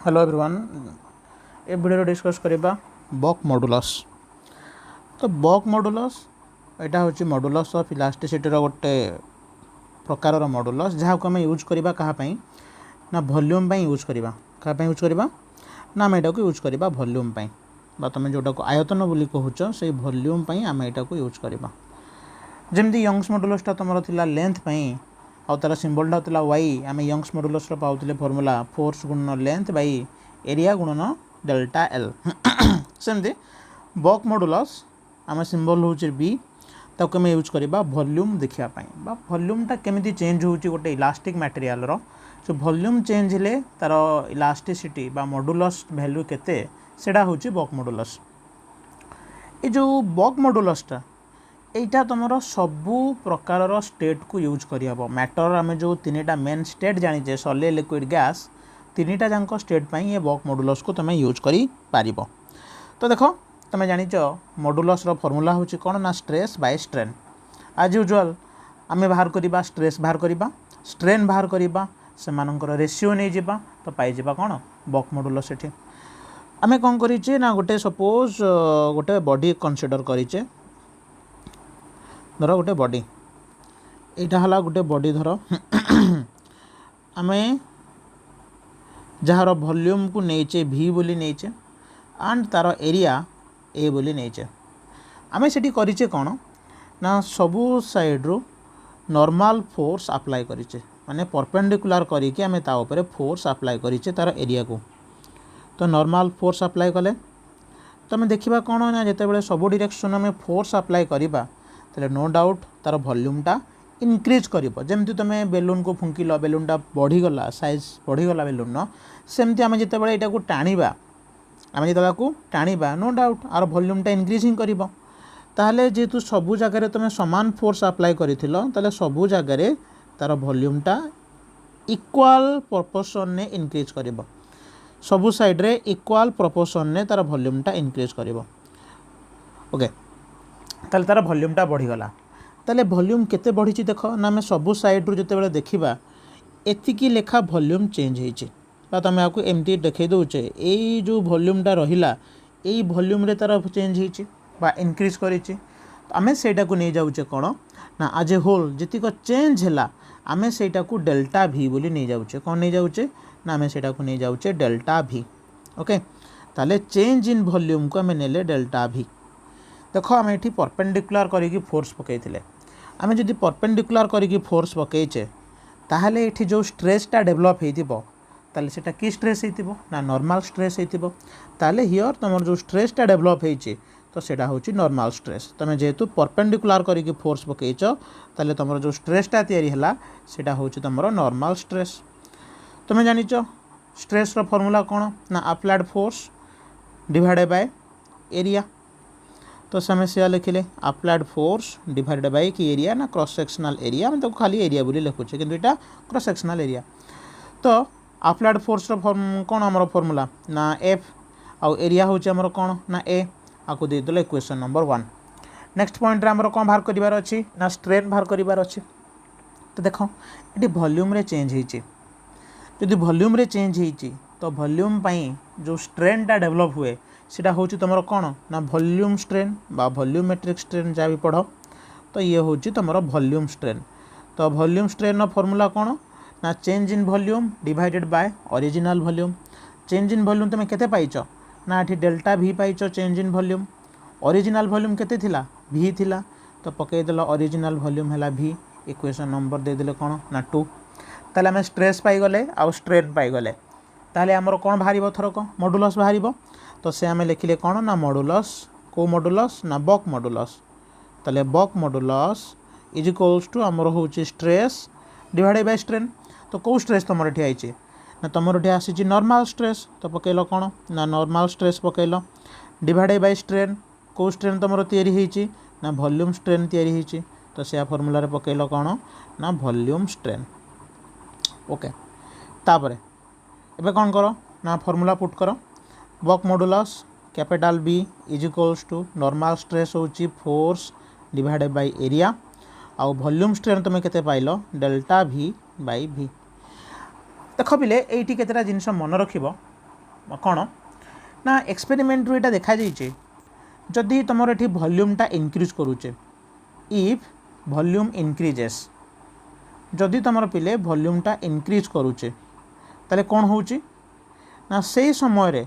Hello everyone. ए video discuss करबा bulk modulus. तो बक मॉडुलस एटा होची मॉडुलस ऑफ इलास्टिसिटी रो गोटे प्रकार रो मॉडुलस जहाँ को हमें यूज करबा कहा पई ना वॉल्यूम पई यूज करबा कहा पई यूज करबा ना हम एटा को यूज करबा वॉल्यूम पई बा तुम जोटा को आयतन बोली कहूच से वॉल्यूम पई हम एटा को यूज करबा। जेमती यंग्स मॉडुलस ता तमरो थिला लेंथ पई आउ तार सिंबल टा होता वाई आम यंग्स मॉडुलस पाते फॉर्मूला फोर्स गुणन लेंथ बाई एरिया गुणन डेल्टा एल। सेमती बक मॉडुलस आम सिंबल हूँ बी ताको आम यूज करवा वॉल्यूम देखापी वॉल्यूमटा केमी चेंज हो गोटे इलास्टिक मटेरियल रो सो वॉल्यूम चेंज हेले तार इलास्टिसिटी बा मॉडुलस वैल्यू केते सेटा हूँ बक मॉडुलस। ये जो बक मॉडुलसटा एटा तुमर सबू प्रकार स्टेट को यूज करहब। मैटर आम जो तीन मेन स्टेट जानीचे सॉलिड लिक्विड गैस तीनटा जाक स्टेट पर ये बक मॉडुलस को तुम यूज कर पार। तो देख तुम जानीच मॉडुलस रो फॉर्मूला हूँ कौन ना stress by strain. As usual आम बाहर करवा स्ट्रेस बाहर करवा स्ट्रेन बाहर करवा से रेशियो नहीं जावा तो पाइबा कौन बक मॉडुलस। ये आम कौन करें ना गोटे सपोज गोटे बॉडी कनसीडर करें धर गोटे बॉडी यहाँ है गोटे बॉडी धर आम जार वॉल्यूम को नहींचे भी बोली नहींचे एंड तार एरिया ए बोली नहींचे आम से करें कौन ना सबू साइड्रु नॉर्मल फोर्स अप्लाई करें माने परपेंडिकुलर करके आम ताऊपर फोर्स अप्लाई करें तार एरिया को। तो नॉर्मल फोर्स अप्लाई कले तो आम देखा कौन ना जिते सब डायरेक्शन में फोर्स अप्लाई करवा तो नो डाउट तार वॉल्यूमटा इनक्रीज कर जमी तुम बेलून को फुंकिल बेलूनटा बढ़ीगला साइज बढ़ीगला बेलून सेमती आम जिते यहाँ को टाणीबा आम जो टाणीबा नो डाउट आर वॉल्यूमटा इनक्रीज ही कर ताहले जेहेतु सबू जगह तुम समान फोर्स अप्लाई कर सबू जगह तार वॉल्यूमटा इक्वाल प्रोपोर्शन ने इनक्रीज कर सबू साइड्रे इक्वाल प्रोपोर्शन ने तार वॉल्यूमटा इनक्रीज कर ओके ताले तार वॉल्यूमटा बढ़ीगला ताले वॉल्यूम केते बढ़ी देख ना आम सबू साइड्रु जिते देखा एतिकी लेखा वॉल्यूम चेंज होती तुम आपको एमती देखे दौचे यही जो वॉल्यूमटा रहिला यही वॉल्यूम रे तार चेंज होती इनक्रीज करें आम सेटा को नहीं जाऊे कौन ना आज ए होल जीक चेंज है आम सेटा को डेल्टा भी बोली नहीं जाऊे कौन नहीं जाऊे ना आम सेटा को नहीं जाऊे डेल्टा भी। ओके ताले चेंज इन वॉल्यूम को आम नेले डेल्टा भी। देख आम ये परपेंडिकुलर करी फोर्स पकईले आम जदि परपेंडिकुलर करी फोर्स पकईचे ताहले ये जो स्ट्रेसटा डेभलप हो ताले सेटा की स्ट्रेस हो ना नॉर्मल स्ट्रेस हो ताले हियर तुम जो स्ट्रेसटा डेभलप हो तो सेटा हूँ नॉर्मल स्ट्रेस। तुम जेहेतु परपेंडिकुलर करी फोर्स पकईच ताले तुम जो स्ट्रेसटा या सेटा हूँ तुम नॉर्मल स्ट्रेस। तुम जानिच स्ट्रेस रो फॉर्मूला कौन ना applied force divided by area. तो समय से लिखिले अप्लाइड फोर्स डिवाइडेड बाय कि एरिया ना क्रॉस सेक्शनल एरिया मैं तो खाली एरिया बोली लिखुचे किंतु एटा क्रॉस सेक्शनल एरिया। तो अप्लाइड फोर्स रो फॉर्म कौन आमर फॉर्मूला ना एफ आउ एरिया होचे आमर कौन ना ए आपको देदेल इक्वेशन नंबर 1। नेक्स्ट पॉइंट रे आमर कौन बाहर करिवार अछि ना स्ट्रेन बाहर करिवार अछि। तो देख ये वॉल्यूम रे चेंज होइछि जदि वॉल्यूम रे चेंज होइछि तो वॉल्यूम पई जो स्ट्रेनटा डेभलप हुए सीटा हूँ तुम कौन ना वॉल्यूम स्ट्रेन बा वॉल्यूमेट्रिक स्ट्रेन जहाँ भी पढ़ तो ये हूँ तुम वॉल्यूम स्ट्रेन। तो वॉल्यूम स्ट्रेन फॉर्मूला कौन ना change in volume divided by original volume. Change in volume तुम केते पाइच ना ये डेल्टा भी पाइच change in volume. Original volume केते थिला भी थिला तो पकईदेल ओरिजिनल वॉल्यूम है भी इक्वेशन नंबर देदेले कौन ना 2। ताले आम स्ट्रेस पाइगले आउ स्ट्रेन पाइगले ताले आमर कौन बाहर थरक मॉडुलस बाहर तो से आम लिखिले कौन ना मॉडुलस को मॉडुलस ना बक मॉडुलस। ताले बक मॉडुलस इज इक्वल्स टू आमर हूँ स्ट्रेस डिवाइडेड बाय स्ट्रेन। तो कौ स्ट्रेस तुम ये आई ना तुम ये आसी नॉर्मल स्ट्रेस तो पकईल कौन ना नॉर्मल स्ट्रेस पकईल डिवाइडेड बाय स्ट्रेन कौ स्ट्रेन तुम या ना वॉल्यूम स्ट्रेन या तो से फॉर्मूला रे पकईल कौन ना वॉल्यूम स्ट्रेन। ओके तापर एबे कौन कर ना फॉर्मूला पुट कर bulk modulus capital B is equals to normal stress होची फोर्स डिवाइडेड बाय एरिया आउ वॉल्यूम स्ट्रेन तुम केते पाइल डेल्टा भी बाय भी। देख पिले एटी केतेटा जिनस मन रखिबो कौन ना एक्सपेरिमेंट रू देखा जाइए जदि तुम ये वॉल्यूमटा इंक्रीज करुचे इफ वॉल्यूम इंक्रीजेस जदि तुम पिले वॉल्यूमटा इंक्रीज करुचे ताले कौन होची ना से समय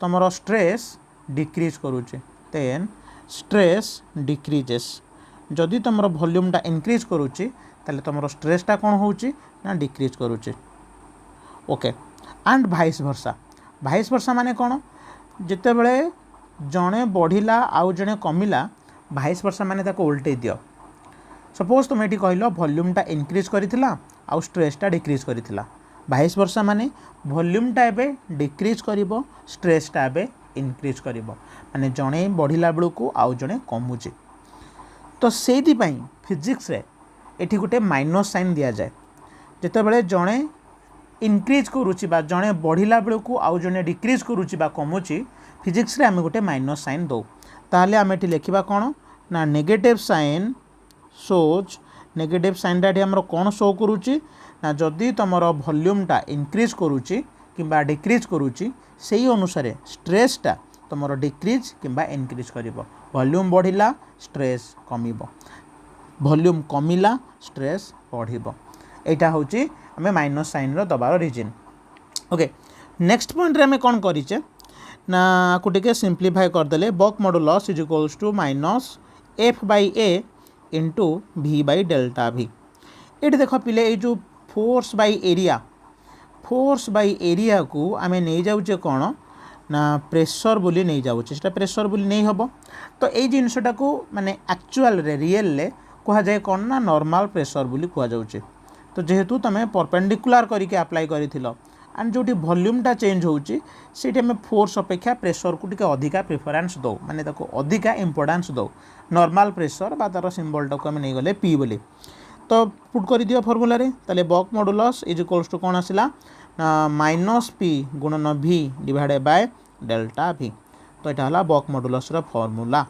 तुम स्ट्रेस डिक्रीज करुचे देन स्ट्रेस डिक्रीजेस जदि तुम वॉल्यूमटा इंक्रीज करुची ताले तुम स्ट्रेसटा कौन होची ना डिक्रीज करुचे ओके एंड भाइस वर्षा माने कौन जिते बड़े जड़े बढ़िला आउ जड़े कमिला भाइस वर्षा माने ताको उल्टे दियो सपोज तुम ये कहल वॉल्यूमटा इंक्रीज करिथिला आउ स्ट्रेसटा डिक्रीज करिथिला भाइस वर्षा माने वॉल्यूमटा एबे डिक्रीज करिवो स्ट्रेसटा एबे इंक्रीज करिवो माने जड़े बढ़िला बेलू को आउ जड़े कमुचे तो से फिजिक्स रे एठी गोटे माइनस साइन दिया जाए जिते बड़े जड़े इंक्रीज करुच्ची जड़े बढ़िला बेलू को आउ जड़े डिक्रीज करुच्ची कमुची फिजिक्स रे आमे गोटे माइनस साइन दो ताहले आमे एठी लिखिबा कोन ना नेगेटिव साइन शोज नेगेटिव साइनटा एठी हमरो कोन शो करुच्ची ना जदि तुमर वॉल्यूमटा इंक्रीज करुच्ची किंबा डिक्रीज करुच्ची सेही अनुसार स्ट्रेसटा तुमर डिक्रीज किंबा इंक्रीज करिवो वॉल्यूम बढ़िला स्ट्रेस कमिवो वॉल्यूम कमिला स्ट्रेस बढ़िवो एटा होची आमे माइनस साइन रो दबार रीजन ओके नेक्स्ट पॉइंट रे आमे कोन करिचे ना को टिके सिंप्लीफाई करदेले bulk modulus is equals to minus F by A into V by delta V ये देख पिले ये जो फोर्स बाई एरिया को आम नहीं जाऊे कौन ना प्रेशर बोली नहीं जाऊे सेटा प्रेशर बोली नहीं हम तो ये जिनसटा को माने एक्चुअल रे रियल ले कह जाए कौन ना नॉर्मल प्रेशर बोली कह जाऊे तो जेहेतु तुम परपेंडिकुलर करके अप्लाई करिथिलो एंड जो वॉल्यूमटा चेंज होची सेठी आम फोर्स अपेक्षा प्रेशर को टिके अधिका प्रिफरेंस दो माने ताको अधिका इंपोर्टेंस दो नॉर्मल प्रेशर बा तार सिंबल टाको आम नहीं गले पी बोली तो पुट कर दियो फॉर्मूला रे ताले बक मॉडुलस इज इक्वल्स टू कौन आसिला माइनस पी गुणन भी डिवाइडेड बाय डेल्टा भी तो यहाँ है बक मॉडुलस रो फॉर्मूला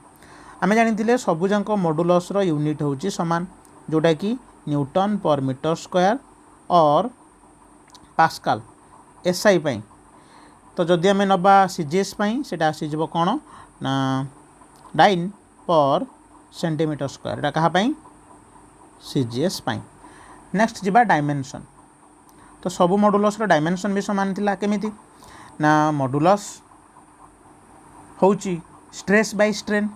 आम जानी सबुजाक मॉडुलस रो यूनिट होची समान जोटा कि न्यूटन पर मीटर स्क्वायर और पास्कल एसआई पाई तो जदि आम नबा सीजीएस पाई सेटा आसीजो कौन ना 9 पर सेंटीमीटर स्क्वायर एटा कहा पाई सीजीएस पाई नेक्स्ट जीवा डायमेंशन तो सब मॉडुलस रो डायमेंशन भी समान थिला केमिति ना मॉडुलस होची स्ट्रेस बाय स्ट्रेन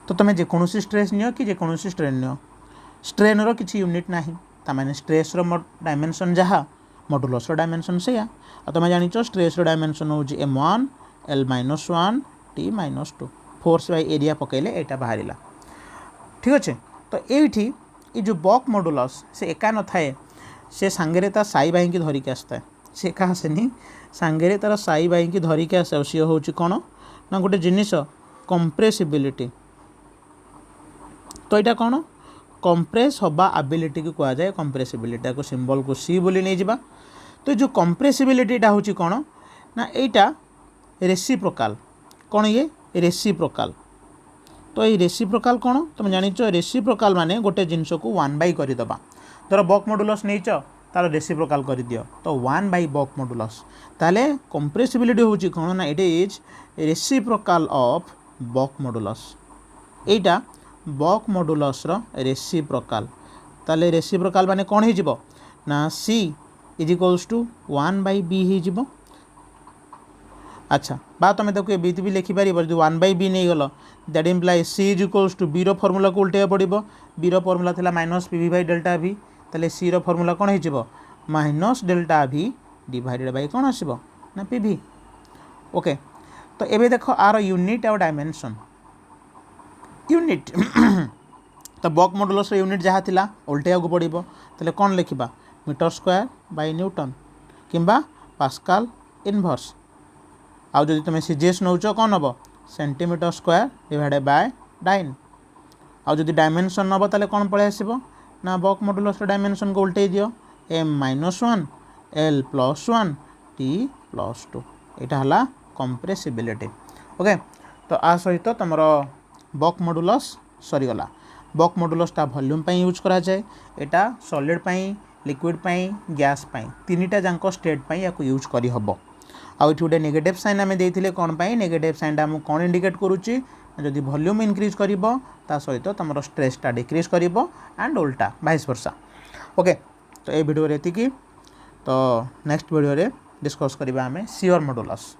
तो तुम जेकोसी स्ट्रेस नियो कि जेकोसी स्ट्रेन नियो स्ट्रेन रो किसी यूनिट नाही तामाने स्ट्रेस रो डायमेंशन जहा मॉडुलस रो डायमेंशन से आ तुम जानिच स्ट्रेस रो डायमेंशन होची m1 l-1 t-2 force by area पकेले एटा बाहरिला ठीक अच्छे तो ये जो बक मॉडुलस से एका न थाए से सांगे ता साई भाई की धरिकी आसता है से एका आसेनी सांगे तार साई भाई की धरिकी आसे सी हूँ कौन ना गोटे जिनिस कंप्रेसिबिलिटी तो यहाँ कौन कंप्रेस हवा एबिलिटी को कह जाए कंप्रेसिबिलिटी को सिंबल को सी बोली नहीं जावा तो जो कंप्रेसिबिलिटीटा हूँ कौन ना यहाँ रेसिप्रोकाल कौन ये रेसिप्रोकाल तो ये रेसिप्रोकाल कौन तुम जानिच रेसिप्रोकाल माने गोटे जिनस को 1/, करदे धर बक मॉडुलस नहीं तार रेसिप्रोकाल कर दियो तो 1/, बक मॉडुलस ताले कंप्रेसिबिलिटी हूँ कौन ना it is reciprocal of bulk modulus एटा बक मॉडुलस रो रेसिप्रोकाल ताले रेसिप्रोकाल माने कौन हो ना सी इज इक्वल्स टू 1/b हो अच्छा बा तुम ताको बीत भी लिखिपार जो 1/b नहीं गल that implies C is equals to B रो फॉर्मूला को उल्टे पड़ो बी रो फॉर्मूला थिला minus P by delta V ताले सी रो फॉर्मूला कौन हो minus delta V divided by कौन आसो ना पी भी ओके तो एबे देखो आर यूनिट और डायमेंशन यूनिट तो बक मॉडुलस यूनिट जहाँ थिला उल्टे को पड़ो ताले कौन लिखा मीटर स्क्वायर बाय न्यूटन किंबा पास्कल इनवर्स आउ जदि तुम सीजीएस नौच कौन हम सेंटीमीटर स्क्वायर डिवाइडेड बाय 9 आउ जदि डायमेंशन नब ताले कौन पळे आसीबो ना बक मॉडुलस डायमेंशन को उल्टे दियो m-1 l+1 t+2 यहाँ है कंप्रेसिबिलिटी ओके तो आ सहित तुम बक मॉडुलस सरीगला बक मॉडुलसटा वॉल्यूम पाई यूज करा जाए एटा सॉलिड पाई लिक्विड पाई गैस पाई तीनिटा जांको स्टेट पाई या यूज करी हबो आउ गोटे नेगेटिव साइन आम देते कौन पाई नेगेटिव साइनटा आमको कौन इंडिकेट करुच्ची जदि वॉल्यूम इंक्रीज कर सहित तुम स्ट्रेसटा डिक्रीज कर एंड उल्टा वाइस वर्सा। ओके तो ये वीडियो एति तो नेक्स्ट वीडियो डिस्कस करवा आम शियर मॉडुलस।